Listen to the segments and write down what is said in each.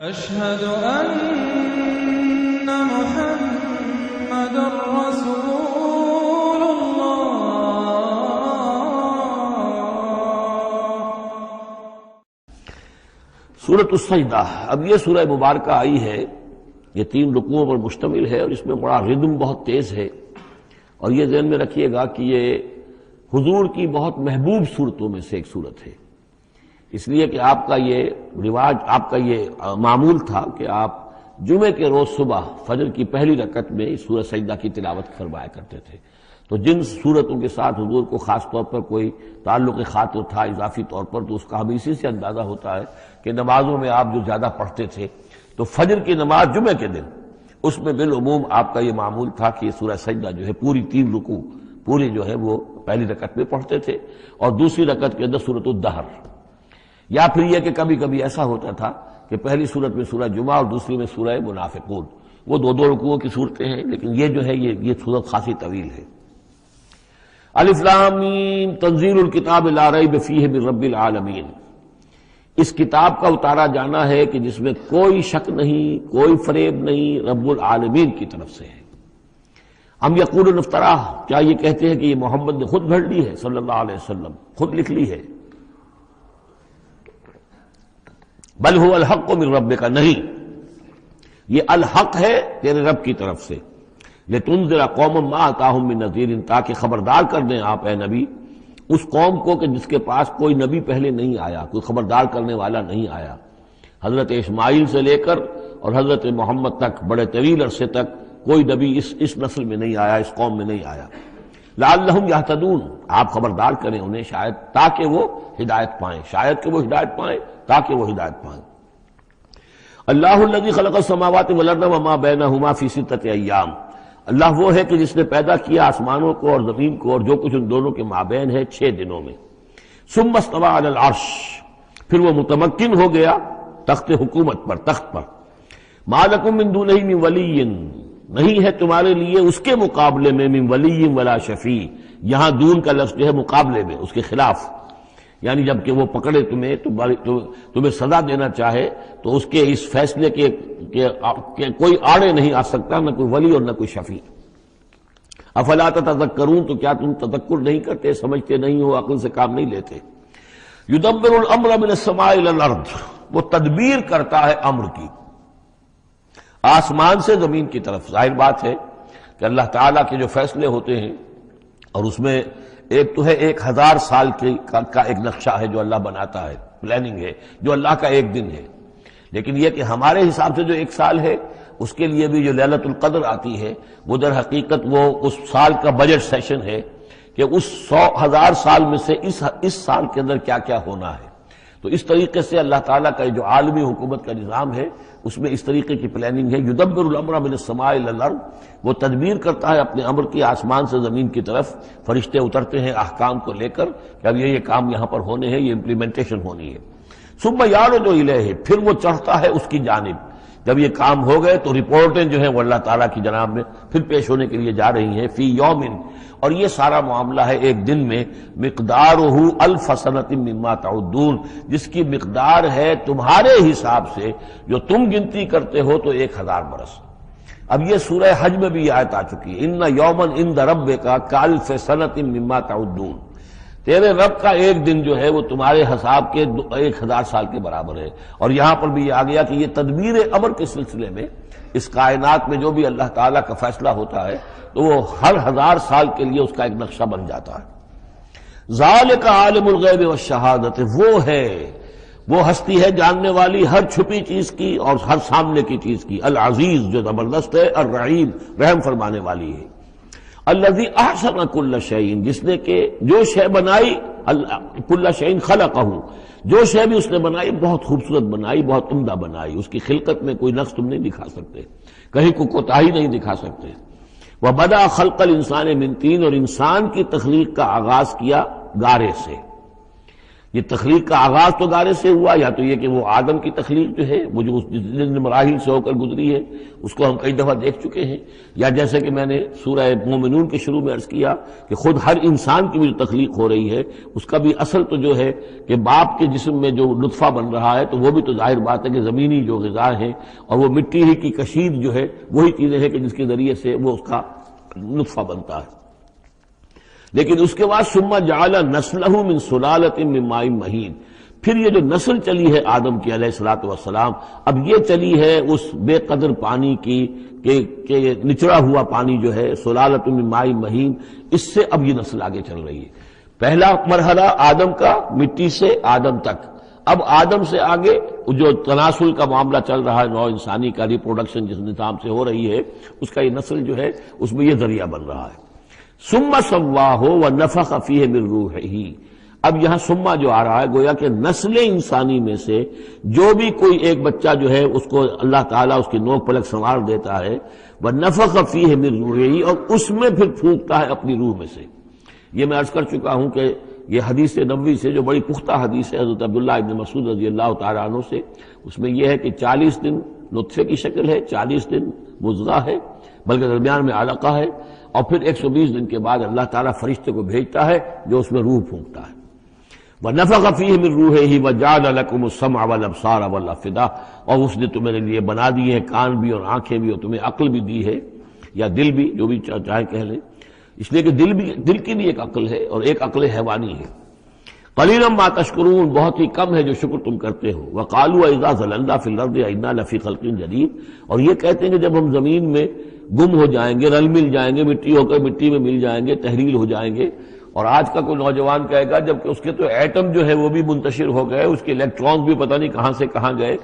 أشهد أن محمد رسول الله. سورۃ السجدہ، اب یہ سورہ مبارکہ آئی ہے، یہ 3 رکوعوں پر مشتمل ہے اور اس میں بڑا ردم بہت تیز ہے، اور یہ ذہن میں رکھیے گا کہ یہ حضور کی بہت محبوب صورتوں میں سے ایک صورت ہے، اس لیے کہ آپ کا یہ رواج، آپ کا یہ معمول تھا کہ آپ جمعے کے روز صبح فجر کی پہلی رکعت میں اس سورہ سجدہ کی تلاوت فرمایا کرتے تھے۔ تو جن صورتوں کے ساتھ حضور کو خاص طور پر کوئی تعلق خاطر تھا اضافی طور پر، تو اس کا ہمیں اسی سے اندازہ ہوتا ہے کہ نمازوں میں آپ جو زیادہ پڑھتے تھے، تو فجر کی نماز جمعے کے دن اس میں بالعموم آپ کا یہ معمول تھا کہ یہ سورہ سجدہ جو ہے پوری 3 رکوع پوری جو ہے وہ پہلی رکعت میں پڑھتے تھے، اور دوسری رکعت کے اندر سورۃ الدہر، یا پھر یہ کہ کبھی کبھی ایسا ہوتا تھا کہ پہلی صورت میں سورہ جمعہ اور دوسری میں سورہ منافقون، وہ 2 رکوعوں کی صورتیں ہیں، لیکن یہ جو ہے یہ صورت خاصی طویل ہے۔ الف لام میم تنزیل الکتاب لا ریب فیہ من رب العالمین، اس کتاب کا اتارا جانا ہے کہ جس میں کوئی شک نہیں، کوئی فریب نہیں، رب العالمین کی طرف سے ہے۔ ام یقولون افتراہ، کیا یہ کہتے ہیں کہ یہ محمد نے خود گھڑ لی ہے صلی اللہ علیہ وسلم، خود لکھ لی ہے؟ بل هو الحق من ربک، نہیں، یہ الحق ہے تیرے رب کی طرف سے، لتنذر قوما ما آتاہم من نذیر، تاکہ خبردار کر دیں آپ اے نبی اس قوم کو کہ جس کے پاس کوئی نبی پہلے نہیں آیا، کوئی خبردار کرنے والا نہیں آیا۔ حضرت اسماعیل سے لے کر اور حضرت محمد تک بڑے طویل عرصے تک کوئی نبی اس نسل میں نہیں آیا، اس قوم میں نہیں آیا۔ لعلہم یہتدون، آپ خبردار کریں انہیں شاید تاکہ وہ ہدایت پائیں، شاید کہ وہ ہدایت پائیں، تاکہ وہ ہدایت پائیں۔ اللہ الذی خلق السماوات والارض وما بینہما فی 6 ایام، اللہ وہ ہے کہ جس نے پیدا کیا آسمانوں کو اور زمین کو اور جو کچھ ان دونوں کے مابین ہے 6 دنوں میں۔ ثم استوى علی العرش، پھر وہ متمکن ہو گیا تخت حکومت پر، تخت پر۔ ما لکم من دونہ من ولی، نہیں ہے تمہارے لیے اس کے مقابلے میں من ولی ولا شفیع، یہاں دون کا لفظ جو ہے مقابلے میں، اس کے خلاف، یعنی جب کہ وہ پکڑے تمہیں سزا دینا چاہے تو اس کے اس فیصلے کے کوئی آڑے نہیں آ سکتا، نہ کوئی ولی اور نہ کوئی شفیع۔ افلا تتذکرون، تو کیا تم تذکر نہیں کرتے، سمجھتے نہیں ہو، عقل سے کام نہیں لیتے۔ یدبر الامر من السماء الى الارض، وہ تدبیر کرتا ہے امر کی آسمان سے زمین کی طرف۔ ظاہر بات ہے کہ اللہ تعالیٰ کے جو فیصلے ہوتے ہیں، اور اس میں ایک تو ہے 1000 سال کا ایک نقشہ ہے جو اللہ بناتا ہے، پلاننگ ہے، جو اللہ کا ایک دن ہے، لیکن یہ کہ ہمارے حساب سے جو 1 سال ہے، اس کے لیے بھی جو لیلۃ القدر آتی ہے، وہ در حقیقت وہ اس سال کا بجٹ سیشن ہے کہ اس 1000 سال میں سے اس سال کے اندر کیا کیا ہونا ہے۔ تو اس طریقے سے اللہ تعالیٰ کا جو عالمی حکومت کا نظام ہے، اس میں اس طریقے کی پلاننگ ہے۔ یدبر الامر من السماء الى الارض، وہ تدبیر کرتا ہے اپنے امر کی آسمان سے زمین کی طرف، فرشتے اترتے ہیں احکام کو لے کر کہ اب یہ کام یہاں پر ہونے ہیں، یہ امپلیمنٹیشن ہونی ہے۔ ثم یعرج الیہ، پھر وہ چڑھتا ہے اس کی جانب، جب یہ کام ہو گئے تو رپورٹیں جو ہیں وہ اللہ تعالیٰ کی جناب میں پھر پیش ہونے کے لیے جا رہی ہیں۔ فی یومن، اور یہ سارا معاملہ ہے ایک دن میں، مقدارہ 1000 سنۃ مما تعدون، جس کی مقدار ہے تمہارے حساب سے جو تم گنتی کرتے ہو تو 1000 برس۔ اب یہ سورہ حج میں بھی یہ آیت آ چکی ہے، ان یوما عند ربک کالف سنۃ مما تعدون، تیرے رب کا ایک دن جو ہے وہ تمہارے حساب کے 1000 سال کے برابر ہے۔ اور یہاں پر بھی یہ آ گیا کہ یہ تدبیر امر کے سلسلے میں اس کائنات میں جو بھی اللہ تعالیٰ کا فیصلہ ہوتا ہے تو وہ ہر 1000 سال کے لیے اس کا ایک نقشہ بن جاتا ہے۔ ذالک عالم الغیب والشہادۃ، وہ ہستی ہے جاننے والی ہر چھپی چیز کی اور ہر سامنے کی چیز کی، العزیز جو زبردست ہے، الرحیم رحم فرمانے والی ہے۔ الذی احسن کل شیء، جس نے کہ جو شے بنائی، کل شیء خلقہ، جو شے بھی اس نے بنائی بہت خوبصورت بنائی، بہت عمدہ بنائی، اس کی خلقت میں کوئی نقص تم نہیں دکھا سکتے، کہیں کوئی کوتاہی نہیں دکھا سکتے۔ وبدأ خلق الانسان من طین، اور انسان کی تخلیق کا آغاز کیا گارے سے، یہ تخلیق کا آغاز تو گارے سے ہوا، یا تو یہ کہ وہ آدم کی تخلیق جو ہے وہ جو جن مراحل سے ہو کر گزری ہے اس کو ہم کئی دفعہ دیکھ چکے ہیں، یا جیسے کہ میں نے سورہ مومنون کے شروع میں عرض کیا کہ خود ہر انسان کی بھی جو تخلیق ہو رہی ہے اس کا بھی اصل تو جو ہے کہ باپ کے جسم میں جو نطفہ بن رہا ہے تو وہ بھی تو ظاہر بات ہے کہ زمینی جو غذا ہے اور وہ مٹی ہی کی کشید جو ہے وہی چیزیں ہیں کہ جس کے ذریعے سے وہ اس کا نطفہ بنتا ہے۔ لیکن اس کے بعد ثم جعل نسلہ من سلالۃ من ماء مہین، پھر یہ جو نسل چلی ہے آدم کی علیہ الصلوۃ والسلام، اب یہ چلی ہے اس بے قدر پانی کی کہ نچڑا ہوا پانی جو ہے سلالۃ من ماء مہین، اس سے اب یہ نسل آگے چل رہی ہے۔ پہلا مرحلہ آدم کا مٹی سے آدم تک، اب آدم سے آگے جو تناسل کا معاملہ چل رہا ہے، نوع انسانی کا ریپروڈکشن جس نظام سے ہو رہی ہے اس کا یہ نسل جو ہے اس میں یہ ذریعہ بن رہا ہے۔ ثم سواہ ونفخ فیہ من روحہ، اب یہاں ثم جو آ رہا ہے گویا کہ نسل انسانی میں سے جو بھی کوئی ایک بچہ جو ہے اس کو اللہ تعالیٰ اس کی نوک پلک سنوار دیتا ہے، ونفخ فیہ من روحہ، اور اس میں پھر پھونکتا ہے اپنی روح میں سے۔ یہ میں عرض کر چکا ہوں کہ یہ حدیث نبوی سے جو بڑی پختہ حدیث ہے حضرت عبداللہ ابن مسعود رضی اللہ تعالیٰ عنہ سے، اس میں یہ ہے کہ 40 دن نطفے کی شکل ہے، 40 دن مضغہ ہے، بلکہ درمیان میں علقہ ہے، اور پھر 120 دن کے بعد اللہ تعالیٰ فرشتے کو بھیجتا ہے جو اس میں روح پھونکتا ہے۔ وَنَفَخَ فِيهِ مِن رُوحِهِ وَجَعَلَ لَكُمُ السَّمْعَ وَالْأَبْصَارَ وَالْأَفْئِدَةَ، اور اس نے تمہارے لیے بنا دیے ہیں کان بھی اور آنکھیں بھی، اور تمہیں عقل بھی دی ہے، یا دل بھی، جو بھی چاہے کہہ لیں، اس لیے کہ دل کی بھی ایک عقل ہے اور ایک عقل حیوانی ہے۔ قَلِيلًا مَا تَشْكُرُونَ، بہت ہی کم ہے جو شکر تم کرتے ہو۔ وَقَالُوا أَإِذَا ضَلَلْنَا فِي الْأَرْضِ أَإِنَّا لَفِي خَلْقٍ جَدِيدٍ، اور یہ کہتے ہیں کہ جب ہم زمین میں گم ہو جائیں گے، رل مل جائیں گے، مٹی ہو کر مٹی میں مل جائیں گے، تحلیل ہو جائیں گے۔ اور آج کا کوئی نوجوان کہے گا جبکہ اس کے تو ایٹم جو ہے وہ بھی منتشر ہو گئے، اس کے الیکٹرانز بھی پتہ نہیں کہاں سے کہاں گئے،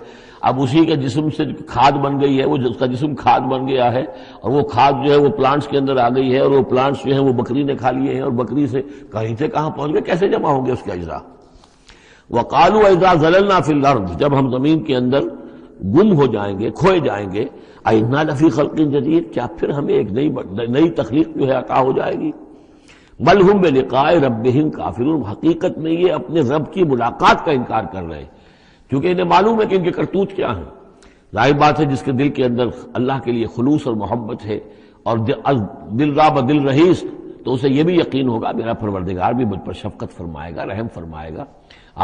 اب اسی کے جسم سے کھاد بن گئی ہے، وہ اس کا جسم کھاد بن گیا ہے، اور وہ کھاد جو ہے وہ پلانٹس کے اندر آ گئی ہے، اور وہ پلانٹس جو ہیں وہ بکری نے کھا لیے ہیں، اور بکری سے کہیں سے کہاں پہنچ گئے، کیسے جمع ہوں گے اس کے اجزاء۔ وَقَالُوا إِذَا ضَلَلْنَا فِي الْأَرْضِ، جب ہم زمین کے اندر گم ہو جائیں گے، کھوئے جائیں گے، أَإِنَّا لَفِي خَلْقٍ جَدِيدٍ، کیا پھر ہمیں ایک نئی تخلیق جو ہے عطا ہو جائے گی۔ بل ہم بلقاء ربہم کافرون، حقیقت میں یہ اپنے رب کی ملاقات کا انکار کر رہے ہیں، کیونکہ انہیں معلوم ہے کہ ان کے کرتوت کیا ہیں۔ ظاہر بات ہے جس کے دل کے اندر اللہ کے لیے خلوص اور محبت ہے اور دل راب دل رہیس، تو اسے یہ بھی یقین ہوگا میرا پروردگار بھی مجھ پر شفقت فرمائے گا، رحم فرمائے گا۔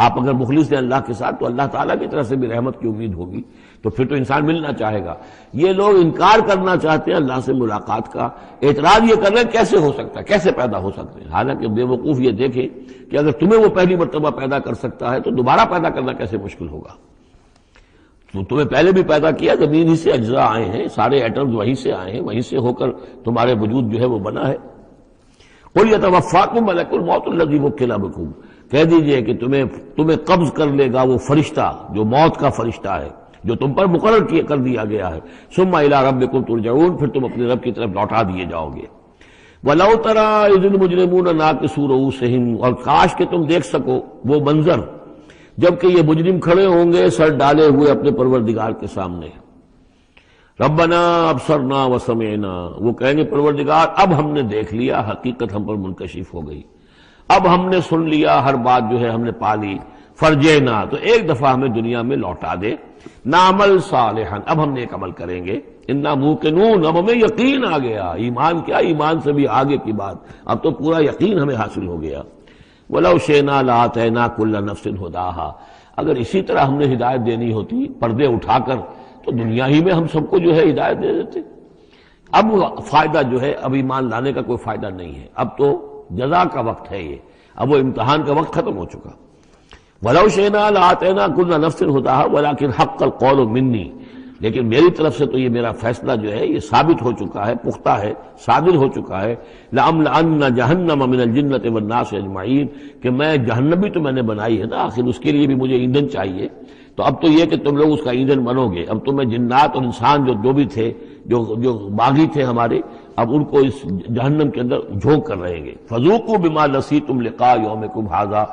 آپ اگر مخلص ہیں اللہ کے ساتھ تو اللہ تعالیٰ کی طرف سے بھی رحمت کی امید ہوگی، تو پھر تو انسان ملنا چاہے گا۔ یہ لوگ انکار کرنا چاہتے ہیں اللہ سے ملاقات کا، اعتراض یہ کر رہے ہیں کیسے ہو سکتا ہے، کیسے پیدا ہو سکتے ہیں، حالانکہ بے وقوف یہ دیکھیں کہ اگر تمہیں وہ پہلی مرتبہ پیدا کر سکتا ہے تو دوبارہ پیدا کرنا کیسے مشکل ہوگا۔ تو تمہیں پہلے بھی پیدا کیا، زمین ہی سے اجزاء آئے ہیں، سارے ایٹمز وہیں سے آئے ہیں، وہیں سے ہو کر تمہارے وجود جو ہے وہ بنا ہے۔ قُلْ يَتَوَفَّاكُم مَلَكُ الْمَوْتِ الَّذِي وُكِّلَ بِكُم، کہہ دیجئے کہ تمہیں قبض کر لے گا وہ فرشتہ جو موت کا فرشتہ ہے، جو تم پر مقرر کر دیا گیا ہے۔ ثُمَّ إِلَىٰ رَبِّكُمْ تُرْجَعُونَ، پھر تم اپنے رب کی طرف لوٹا دیے جاؤ گے۔ وَلَوْ تَرَىٰ إِذِ الْمُجْرِمُونَ نَاكِسُو رُءُوسِهِمْ، اور کاش کہ تم دیکھ سکو وہ منظر جبکہ یہ مجرم کھڑے ہوں گے سر ڈالے ہوئے اپنے پروردگار کے سامنے۔ ربنا ابصرنا وسمعنا، وہ کہیں گے پروردگار اب ہم نے دیکھ لیا، حقیقت ہم پر منکشف ہو گئی، اب ہم نے سن لیا، ہر بات جو ہے ہم نے پا لی۔ فرجینا، تو ایک دفعہ ہمیں دنیا میں لوٹا دے، نعمل صالحا، اب ہم نیک عمل کریں گے، انا موقنون، اب ہمیں یقین آ گیا، ایمان کیا، ایمان سے بھی آگے کی بات، اب تو پورا یقین ہمیں حاصل ہو گیا۔ وَلَوْ شِئْنَا لَآتَيْنَا كُلَّ نَفْسٍ هُدَاهَا، اگر اسی طرح ہم نے ہدایت دینی ہوتی پردے اٹھا کر تو دنیا ہی میں ہم سب کو جو ہے ہدایت دے دیتے۔ اب فائدہ جو ہے اب ایمان لانے کا کوئی فائدہ نہیں ہے، اب تو جزا کا وقت ہے، یہ اب وہ امتحان کا وقت ختم ہو چکا۔ وَلَوْ شِئْنَا لَآتَيْنَا كُلَّ نَفْسٍ هُدَاهَا وَلَكِنْ حَقَّ الْقَوْلُ مِنِّي، لیکن میری طرف سے تو یہ میرا فیصلہ جو ہے یہ ثابت ہو چکا ہے، پختہ ہے، صادر ہو چکا ہے۔ لَأَمْلَأَنَّ جَهَنَّمَ مِنَ الْجِنَّةِ وَالنَّاسِ أَجْمَعِينَ، کہ میں جہنم بھی تو میں نے بنائی ہے نا، آخر اس کے لیے بھی مجھے ایندھن چاہیے، تو اب تو یہ کہ تم لوگ اس کا ایندھن بنو گے، اب تمہیں جنات اور انسان جو بھی تھے، جو باغی تھے ہمارے، اب ان کو اس جہنم کے اندر جھونک کر رہیں گے۔ فَذُوقُوا بِمَا نَسِيتُمْ لِقَاءَ يَوْمِكُمْ هَٰذَا،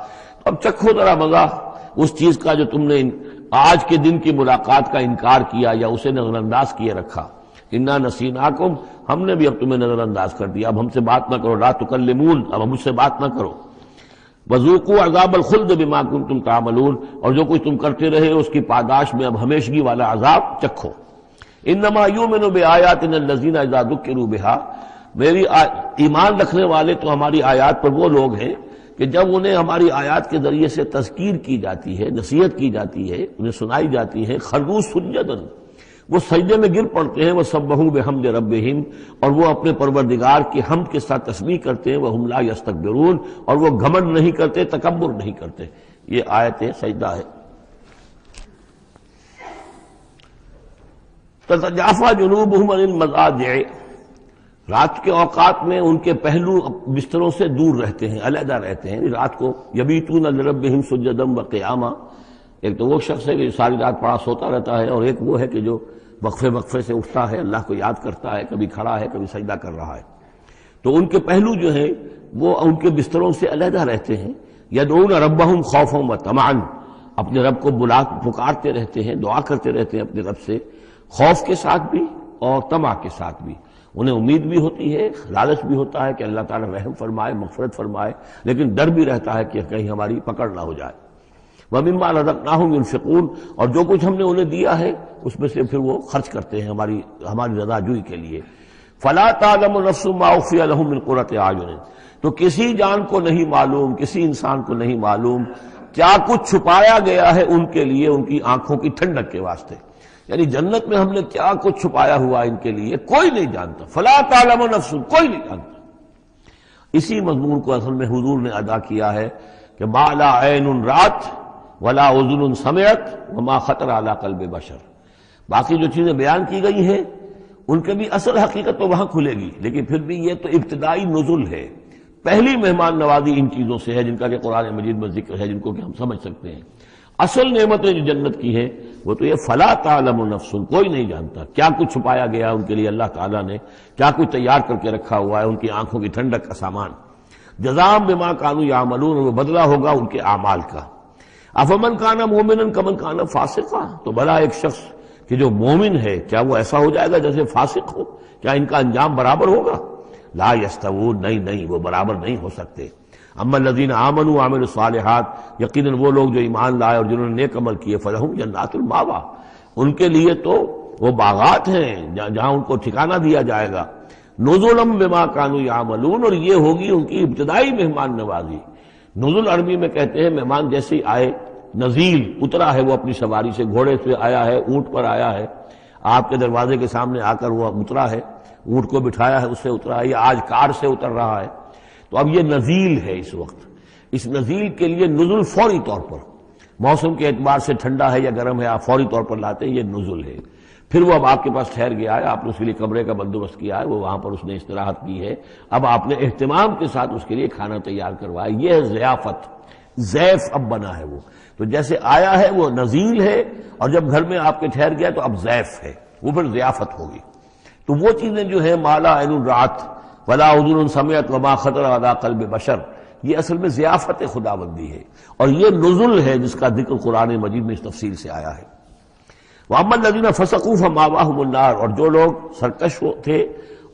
اب چکھو ذرا مزہ اس چیز کا جو تم نے آج کے دن کی ملاقات کا انکار کیا یا اسے نظر انداز کیے رکھا۔ انا نسیناکم، ہم نے بھی اب تمہیں نظر انداز کر دیا، اب ہم سے بات نہ کرو، لا تکلمون، اب ہم مجھ سے بات نہ کرو۔ وذوقوا عذاب الخلد بما کنتم تعملون، اور جو کچھ تم کرتے رہے اس کی پاداش میں اب ہمیشگی والا عذاب چکھو۔ انما یؤمن بآیاتنا الذین اذا ذکروا بها، میری ایمان رکھنے والے تو ہماری آیات پر وہ لوگ ہیں کہ جب انہیں ہماری آیات کے ذریعے سے تذکیر کی جاتی ہے، نصیحت کی جاتی ہے، انہیں سنائی جاتی ہے، خروا سجدا، وہ سجدے میں گر پڑتے ہیں، وسبحوا بحمد ربہم، اور وہ اپنے پروردگار کی حمد کے ساتھ تسبیح کرتے ہیں، وہم لا یستکبرون، اور وہ گھمنڈ نہیں کرتے، تکبر نہیں کرتے۔ یہ آیت سجدہ ہے۔ تتجافی جنوبہم عن المضاجع، رات کے اوقات میں ان کے پہلو بستروں سے دور رہتے ہیں، علیحدہ رہتے ہیں رات کو۔ یبیتون لربہم سجدا وقیاما، ایک تو وہ شخص ہے کہ ساری رات پڑا سوتا رہتا ہے، اور ایک وہ ہے کہ جو وقفے سے اٹھتا ہے، اللہ کو یاد کرتا ہے، کبھی کھڑا ہے کبھی سجدہ کر رہا ہے۔ تو ان کے پہلو جو ہیں وہ ان کے بستروں سے علیحدہ رہتے ہیں۔ یدعون ربہم خوفا وطمعا، اپنے رب کو پکارتے رہتے ہیں، دعا کرتے رہتے ہیں اپنے رب سے، خوف کے ساتھ بھی اور طمع کے ساتھ بھی۔ انہیں امید بھی ہوتی ہے، لالچ بھی ہوتا ہے کہ اللہ تعالیٰ رحم فرمائے، مغفرت فرمائے، لیکن ڈر بھی رہتا ہے کہ کہیں ہماری پکڑ نہ ہو جائے۔ وَمِمَّا رَزَقْنَاهُمْ يُنْفِقُونَ، اور جو کچھ ہم نے انہیں دیا ہے اس میں سے پھر وہ خرچ کرتے ہیں ہماری رضا جوئی کے لیے۔ فَلَا تَعْلَمُ نَفْسٌ مَّا أُخْفِيَ لَهُم مِّن قُرَّةِ أَعْيُنٍ، تو کسی جان کو نہیں معلوم، کسی انسان کو نہیں معلوم کیا کچھ چھپایا گیا ہے ان کے لیے ان کی آنکھوں کی ٹھنڈک کے واسطے، یعنی جنت میں ہم نے کیا کچھ چھپایا ہوا ان کے لیے کوئی نہیں جانتا۔ فَلَا تَعْلَمُ نَفْسٌ، کوئی نہیں جانتا۔ اسی مضمون کو اصل میں حضور نے ادا کیا ہے کہ مَا لَا عَيْنٌ رَأَتْ وَلَا أُذُنٌ سَمِعَتْ وَمَا خَطَرَ عَلَىٰ قَلْبِ بَشَرٍ، باقی جو چیزیں بیان کی گئی ہیں ان کے بھی اصل حقیقت تو وہاں کھلے گی، لیکن پھر بھی یہ تو ابتدائی نزل ہے، پہلی مہمان نوازی ان چیزوں سے ہے جن کا کہ قرآن مجید میں ذکر ہے، جن کو کہ ہم سمجھ سکتے ہیں۔ اصل نعمتیں جو جنت کی ہیں وہ تو یہ فلا تعلم نفس، کوئی نہیں جانتا کیا کچھ چھپایا گیا ان کے لیے اللہ تعالیٰ نے، کیا کچھ تیار کر کے رکھا ہوا ہے ان کی آنکھوں کی ٹھنڈک کا سامان۔ جزاء بما كانوا يعملون، وہ بدلہ ہوگا ان کے اعمال کا۔ افمن کان مومنا کمن کان فاسقا، تو بھلا ایک شخص کہ جو مومن ہے کیا وہ ایسا ہو جائے گا جیسے فاسق ہو؟ کیا ان کا انجام برابر ہوگا؟ لا یستوون، نہیں وہ برابر نہیں ہو سکتے۔ اما الذین آمنوا وعملوا الصالحات، یقیناً وہ لوگ جو ایمان لائے اور جنہوں نے نیک عمل کیے، فلہم جنات الماوا، ان کے لیے تو وہ باغات ہیں جہاں ان کو ٹھکانہ دیا جائے گا۔ نزلا بما كانوا يعملون، اور یہ ہوگی ان کی ابتدائی مہمان نوازی۔ نزل عربی میں کہتے ہیں مہمان جیسے آئے، نزیل اترا ہے وہ اپنی سواری سے، گھوڑے سے آیا ہے، اونٹ پر آیا ہے، آپ کے دروازے کے سامنے آ کر وہ اترا ہے، اونٹ کو بٹھایا ہے اس سے اترا ہے، یا آج کار سے اتر رہا ہے، تو اب یہ نزیل ہے اس وقت۔ اس نزیل کے لیے نزل فوری طور پر، موسم کے اعتبار سے ٹھنڈا ہے یا گرم ہے، آپ فوری طور پر لاتے ہیں، یہ نزل ہے۔ پھر وہ اب آپ کے پاس ٹھہر گیا ہے، آپ نے اس کے لیے کمرے کا بندوبست کیا ہے، وہ وہاں پر اس نے استراحت کی ہے، اب آپ نے اہتمام کے ساتھ اس کے لیے کھانا تیار کروایا، یہ ہے ضیافت، ضیف اب بنا ہے وہ۔ تو جیسے آیا ہے وہ نزیل ہے، اور جب گھر میں آپ کے ٹھہر گیا تو اب ضیف ہے، وہ پھر ضیافت ہوگی۔ تو وہ چیزیں جو ہیں ما لا عین رأت ولا اذن سمعت وما خطر علی قلب بشر، یہ اصل میں ضیافت خداوندی ہے، اور یہ نزل ہے جس کا ذکر قرآن مجید میں اس تفصیل سے آیا ہے۔ وَأَمَّا الَّذِينَ فَسَقُوا فَمَأْوَاهُمُ النَّارُ، اور جو لوگ سرکش تھے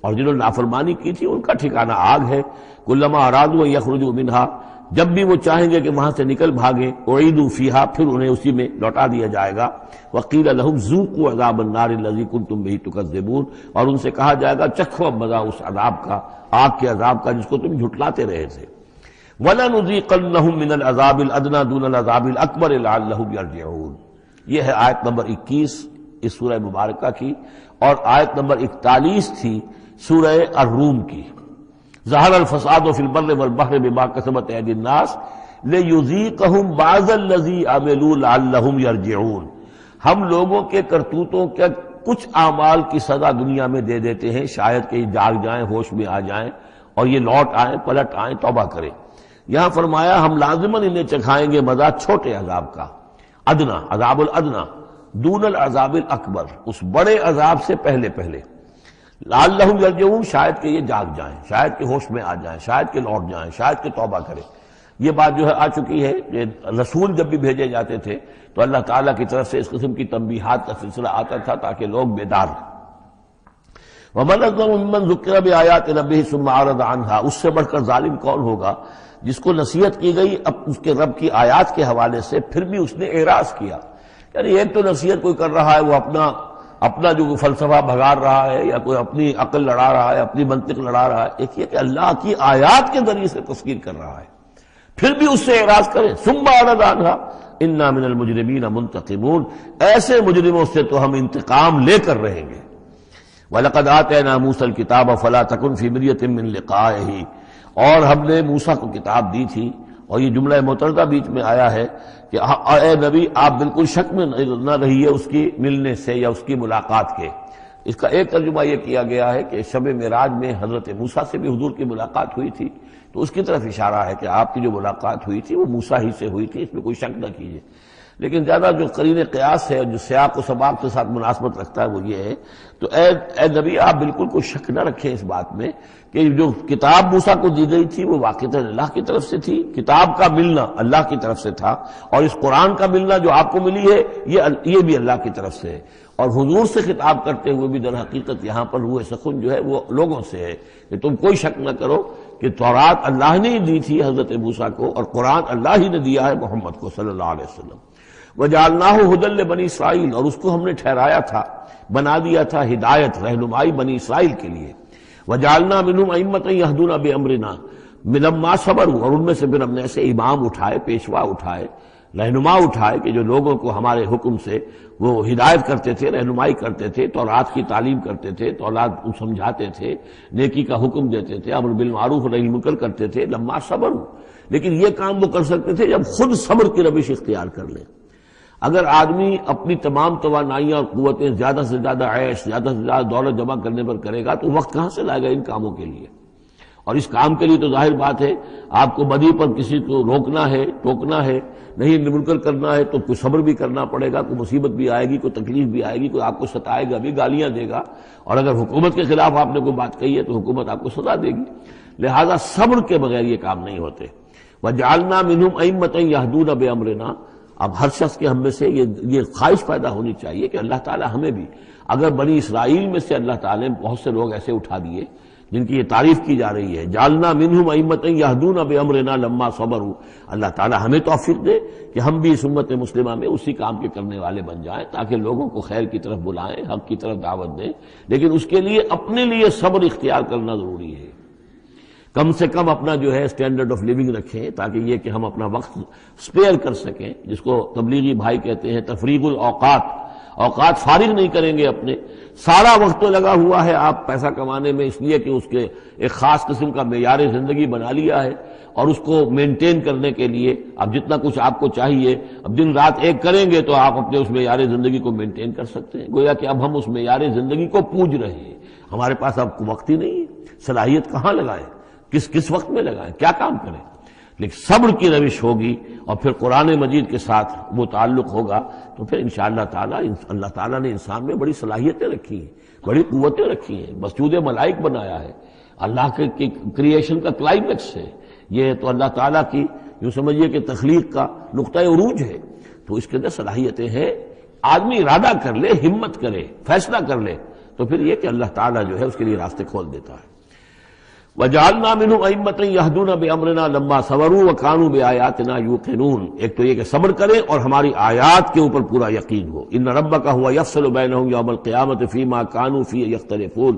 اور جنہوں نے نافرمانی کی تھی ان کا ٹھکانہ آگ ہے۔ كُلَّمَا أَرَادُوا أَن يَخْرُجُوا مِنْهَا، جب بھی وہ چاہیں گے کہ وہاں سے نکل بھاگیں، أُعِيدُوا فِيهَا، پھر انہیں اسی میں لوٹا دیا جائے گا۔ وَقِيلَ لَهُمْ ذُوقُوا عَذَابَ النَّارِ الَّذِي كُنتُم بِهِ تُكَذِّبُونَ، اور ان سے کہا جائے گا چکھو اب مزہ اس عذاب کا، آگ کے عذاب کا جس کو تم جھٹلاتے رہے تھے۔ وَلَنُذِيقَنَّهُم مِّنَ الْعَذَابِ الْأَدْنَىٰ دُونَ الْعَذَابِ الْأَكْبَرِ لَعَلَّهُمْ يَرْجِعُونَ۔ یہ ہے آیت نمبر 21 اس سورہ مبارکہ کی، اور آیت نمبر 41 تھی سورہ الروم کی۔ ظہر الفساد فی البر والبحر بما کسبت ایدی الناس لیذیقہم بعض الذی عملوا لعلہم یرجعون، ہم لوگوں کے کرتوتوں کے کچھ اعمال کی سزا دنیا میں دے دیتے ہیں، شاید کہ جاگ جائیں، ہوش میں آ جائیں اور یہ لوٹ آئیں، پلٹ آئیں، توبہ کریں۔ یہاں فرمایا ہم لازماً انہیں چکھائیں گے مزہ چھوٹے عذاب کا، ادنا، عذاب الادنا، دون العذاب الاکبر، اس بڑے عذاب سے پہلے لعلہم یرجعون، شاید کہ یہ جاگ جائیں، شاید کہ ہوش میں آ جائیں، شاید کہ لوٹ جائیں، شاید کہ توبہ کریں۔ یہ بات جو ہے آ چکی ہے کہ رسول جب بھی بھیجے جاتے تھے تو اللہ تعالیٰ کی طرف سے اس قسم کی تنبیہات کا سلسلہ آتا تھا تاکہ لوگ بیدار ہوں۔ وَمَنْ أَظْلَمُ مِمَّنْ ذُكِّرَ بِآيَاتِ رَبِّهِ ثُمَّ أَعْرَضَ عَنْهَا، اس سے بڑھ کر ظالم کون ہوگا جس کو نصیحت کی گئی اب اس کے رب کی آیات کے حوالے سے پھر بھی اس نے اعراض کیا. یعنی ایک تو نصیحت کوئی کر رہا ہے وہ اپنا جو فلسفہ بھگار رہا ہے یا کوئی اپنی عقل لڑا رہا ہے، اپنی منطق لڑا رہا ہے، ایک یہ کہ اللہ کی آیات کے ذریعے سے تذکیر کر رہا ہے، پھر بھی اس سے اعراض کریں. ثم اعرض عنها انا من المجرمین منتقمون، ایسے مجرموں سے تو ہم انتقام لے کر رہیں گے. وَلَقَدْ آتَيْنَا مُوسَى الْكِتَابَ فَلَا تَكُنْ فِي مِرْيَةٍ مِّن لِقَائِهِ، اور ہم نے موسیٰ کو کتاب دی تھی، اور یہ جملہ متردہ بیچ میں آیا ہے کہ اے نبی آپ بالکل شک میں نہ رہیے اس کی ملنے سے یا اس کی ملاقات کے. اس کا ایک ترجمہ یہ کیا گیا ہے کہ شب معراج میں حضرت موسیٰ سے بھی حضور کی ملاقات ہوئی تھی، تو اس کی طرف اشارہ ہے کہ آپ کی جو ملاقات ہوئی تھی وہ موسیٰ ہی سے ہوئی تھی، اس میں کوئی شک نہ کیجیے. لیکن زیادہ جو قرین قیاس ہے اور جو سیاق و سباق کے ساتھ مناسبت رکھتا ہے وہ یہ ہے، تو اے نبی آپ بالکل کوئی شک نہ رکھیں اس بات میں کہ جو کتاب موسیٰ کو دی گئی تھی وہ واقعتاً اللہ کی طرف سے تھی، کتاب کا ملنا اللہ کی طرف سے تھا، اور اس قرآن کا ملنا جو آپ کو ملی ہے یہ بھی اللہ کی طرف سے ہے. اور حضور سے خطاب کرتے ہوئے بھی در حقیقت یہاں پر روح سخن جو ہے وہ لوگوں سے ہے کہ تم کوئی شک نہ کرو کہ تورات اللہ نے ہی دی تھی حضرت موسیٰ کو، اور قرآن اللہ ہی نے دیا ہے محمد کو صلی اللہ علیہ وسلم. وَجَعَلْنَاهُ هُدًى لِبَنِي اسرائیل، اور اس کو ہم نے ٹھہرایا تھا، بنا دیا تھا ہدایت، رہنمائی بنی اسرائیل کے لیے. وَجَعَلْنَا مِنْهُمْ أَئِمَّةً يَهْدُونَ بِأَمْرِنَا لَمَّا صَبَرُوا، اور ان میں سے پھر ہم نے ایسے امام اٹھائے، پیشوا اٹھائے، رہنما اٹھائے کہ جو لوگوں کو ہمارے حکم سے وہ ہدایت کرتے تھے، رہنمائی کرتے تھے، تورات کی تعلیم کرتے تھے، تورات سمجھاتے تھے، نیکی کا حکم دیتے تھے، امر بالمعروف نہی عن المنکر کرتے تھے. لما صبروا، لیکن یہ کام وہ کر سکتے تھے جب خود صبر کی روش اختیار کر لیں. اگر آدمی اپنی تمام توانائیاں اور قوتیں زیادہ سے زیادہ عیش، زیادہ سے زیادہ دولت جمع کرنے پر کرے گا تو وقت کہاں سے لائے گا ان کاموں کے لیے؟ اور اس کام کے لیے تو ظاہر بات ہے آپ کو بدی پر کسی کو روکنا ہے، ٹوکنا ہے، نہیں منکر کرنا ہے تو کوئی صبر بھی کرنا پڑے گا، کوئی مصیبت بھی آئے گی، کوئی تکلیف بھی آئے گی، کوئی آپ کو ستائے گا بھی، گالیاں دے گا، اور اگر حکومت کے خلاف آپ نے کوئی بات کہی ہے تو حکومت آپ کو سزا دے گی. لہذا صبر کے بغیر یہ کام نہیں ہوتے. وَجَعَلْنَا مِنْهُمْ أَئِمَّةً يَهْدُونَ بِأَمْرِنَا، اب ہر شخص کے ہم میں سے یہ خواہش پیدا ہونی چاہیے کہ اللہ تعالیٰ ہمیں بھی، اگر بنی اسرائیل میں سے اللہ تعالیٰ نے بہت سے لوگ ایسے اٹھا دیے جن کی یہ تعریف کی جا رہی ہے، جعلنا منہم ائمۃ یہدون بامرنا لما صبروا، اللہ تعالیٰ ہمیں توفیق دے کہ ہم بھی اس امت مسلمہ میں اسی کام کے کرنے والے بن جائیں، تاکہ لوگوں کو خیر کی طرف بلائیں، حق کی طرف دعوت دیں. لیکن اس کے لیے اپنے لیے صبر اختیار کرنا ضروری ہے. کم سے کم اپنا جو ہے اسٹینڈرڈ آف لیونگ رکھیں، تاکہ یہ کہ ہم اپنا وقت سپیئر کر سکیں، جس کو تبلیغی بھائی کہتے ہیں تفریغ الاوقات. اوقات فارغ نہیں کریں گے اپنے، سارا وقت تو لگا ہوا ہے آپ پیسہ کمانے میں، اس لیے کہ اس کے ایک خاص قسم کا معیار زندگی بنا لیا ہے، اور اس کو مینٹین کرنے کے لیے اب جتنا کچھ آپ کو چاہیے اب دن رات ایک کریں گے تو آپ اپنے اس معیار زندگی کو مینٹین کر سکتے ہیں. گویا کہ اب ہم اس معیار زندگی کو پوج رہے ہیں، ہمارے پاس اب وقت ہی نہیں ہے، صلاحیت کہاں لگائیں، کس وقت میں لگائیں، کیا کام کریں. لیکن صبر کی روش ہوگی اور پھر قرآن مجید کے ساتھ وہ تعلق ہوگا تو پھر انشاءاللہ تعالی اللہ تعالیٰ نے انسان میں بڑی صلاحیتیں رکھی ہیں، بڑی قوتیں رکھی ہیں، مسجود ملائک بنایا ہے، اللہ کے کریشن کا کلائمیکس ہے یہ، تو اللہ تعالیٰ کی یوں سمجھیے کہ تخلیق کا نقطہ عروج ہے، تو اس کے اندر صلاحیتیں ہیں. آدمی ارادہ کر لے، ہمت کرے، فیصلہ کر لے تو پھر یہ کہ اللہ تعالیٰ جو ہے اس کے لیے راستے کھول دیتا ہے. وَجَعَلْنَا مِنْهُمْ أَئِمَّةً يَهْدُونَ بِأَمْرِنَا لَمَّا صَبَرُوا وَكَانُوا بِآيَاتِنَا يُوقِنُونَ. ایک تو یہ کہ صبر کرے اور ہماری آیات کے اوپر پورا یقین ہو. إِنَّ رَبَّكَ هُوَ يَفْصِلُ بَيْنَهُمْ يَوْمَ الْقِيَامَةِ فِيمَا كَانُوا فِيهِ يَخْتَلِفُونَ.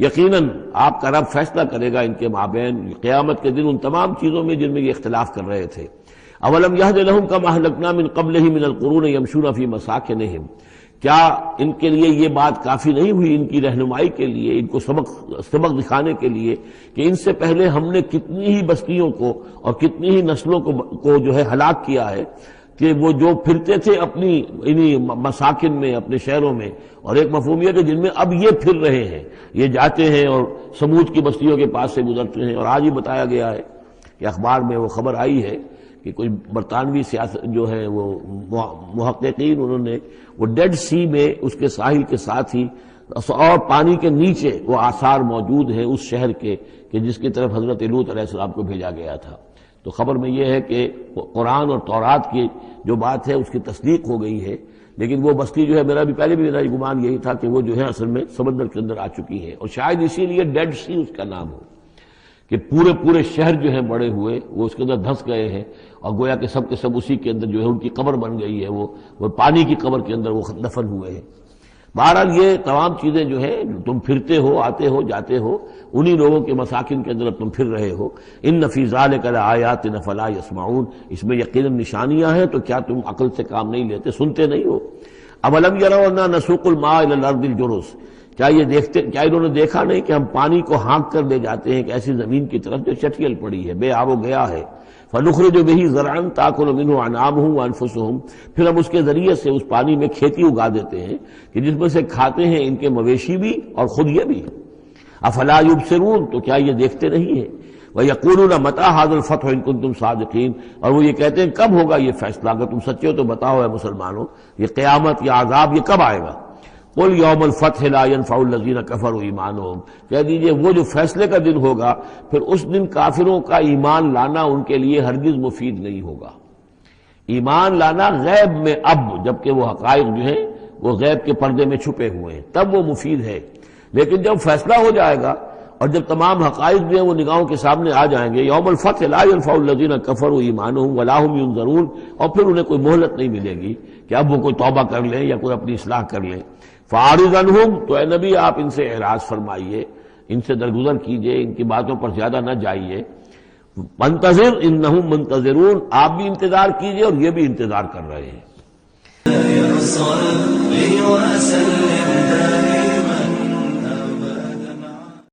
یقیناً آپ کا رب فیصلہ کرے گا ان کے مابین قیامت کے دن ان تمام چیزوں میں جن میں یہ اختلاف کر رہے تھے. أَوَلَمْ يَهْدِ لَهُمْ كَمَا أَهْلَكْنَا مِنْ قَبْلِهِمْ مِنَ الْقُرُونِ يَمْشُونَ فِي مَسَاكِنِهِمْ. کیا ان کے لیے یہ بات کافی نہیں ہوئی ان کی رہنمائی کے لیے، ان کو سبق دکھانے کے لیے کہ ان سے پہلے ہم نے کتنی ہی بستیوں کو اور کتنی ہی نسلوں کو جو ہے ہلاک کیا ہے، کہ وہ جو پھرتے تھے اپنی انہی مساکن میں، اپنے شہروں میں، اور ایک مفہوم یہ کہ جن میں اب یہ پھر رہے ہیں، یہ جاتے ہیں اور سمود کی بستیوں کے پاس سے گزرتے ہیں. اور آج ہی بتایا گیا ہے کہ اخبار میں وہ خبر آئی ہے کہ کوئی برطانوی سیاست جو ہے وہ محققین انہوں نے وہ ڈیڈ سی میں اس کے ساحل کے ساتھ ہی اور پانی کے نیچے وہ آثار موجود ہیں اس شہر کے کہ جس کی طرف حضرت لوط علیہ السلام کو بھیجا گیا تھا. تو خبر میں یہ ہے کہ قرآن اور تورات کی جو بات ہے اس کی تصدیق ہو گئی ہے، لیکن وہ بستی جو ہے میرا بھی گمان یہی تھا کہ وہ جو ہے اصل میں سمندر کے اندر آ چکی ہے، اور شاید اسی لیے ڈیڈ سی اس کا نام ہو، کہ پورے شہر جو ہیں بڑے ہوئے وہ اس کے اندر دھنس گئے ہیں، اور گویا کہ سب کے سب اسی کے اندر جو ہے ان کی قبر بن گئی ہے، وہ پانی کی قبر کے اندر وہ دفن ہوئے ہیں۔ بہرحال یہ تمام چیزیں جو ہے تم پھرتے ہو، آتے ہو، جاتے ہو، انہی لوگوں کے مساکن کے اندر تم پھر رہے ہو۔ ان فی ذلک لآیات فلا یسمعون، اس میں یقیناً نشانیاں ہیں، تو کیا تم عقل سے کام نہیں لیتے، سنتے نہیں ہو؟ اولم یروا انا نسوق الماء الی الارض الجرز، کیا انہوں نے دیکھا نہیں کہ ہم پانی کو ہانک کر لے جاتے ہیں ایک ایسی زمین کی طرف جو چٹیل پڑی ہے، بے آب و گیا ہے، فنخرج به زرعا تاکل منه انعامهم وانفسهم، پھر ہم اس کے ذریعے سے اس پانی میں کھیتی اگا دیتے ہیں کہ جس میں سے کھاتے ہیں ان کے مویشی بھی اور خود یہ بھی۔ افلا یبصرون، تو کیا یہ دیکھتے نہیں ہیں؟ وَيَقُولُونَ مَتَىٰ هَٰذَا الْفَتْحُ إِن كُنتُمْ صَادِقِينَ، اور وہ یہ کہتے ہیں کب ہوگا یہ فیصلہ، اگر تم سچے ہو تو بتاؤ اے مسلمانوں، یہ قیامت یا عذاب یہ کب آئے گا؟ قُلْ يَوْمَ الْفَتْحِ لَا يَنفَعُ الَّذِينَ كَفَرُوا إِيمَانُهُم، کہہ دیجئے وہ جو فیصلے کا دن ہوگا پھر اس دن کافروں کا ایمان لانا ان کے لیے ہرگز مفید نہیں ہوگا۔ ایمان لانا غیب میں، اب جبکہ وہ حقائق جو ہیں وہ غیب کے پردے میں چھپے ہوئے ہیں تب وہ مفید ہے، لیکن جب فیصلہ ہو جائے گا اور جب تمام حقائق جو ہیں وہ نگاہوں کے سامنے آ جائیں گے، یوم الفتح لا ينفع الذین کفروا ایمانہم ولا هم ینظرون، اور پھر انہیں کوئی مہلت نہیں ملے گی کہ اب وہ کوئی توبہ کر لیں یا کوئی اپنی اصلاح کر لیں۔ فاعرض عنہم، تو اے نبی آپ ان سے اعراض فرمائیے، ان سے درگزر کیجئے، ان کی باتوں پر زیادہ نہ جائیے۔ منتظر انہم منتظرون، آپ بھی انتظار کیجئے اور یہ بھی انتظار کر رہے ہیں۔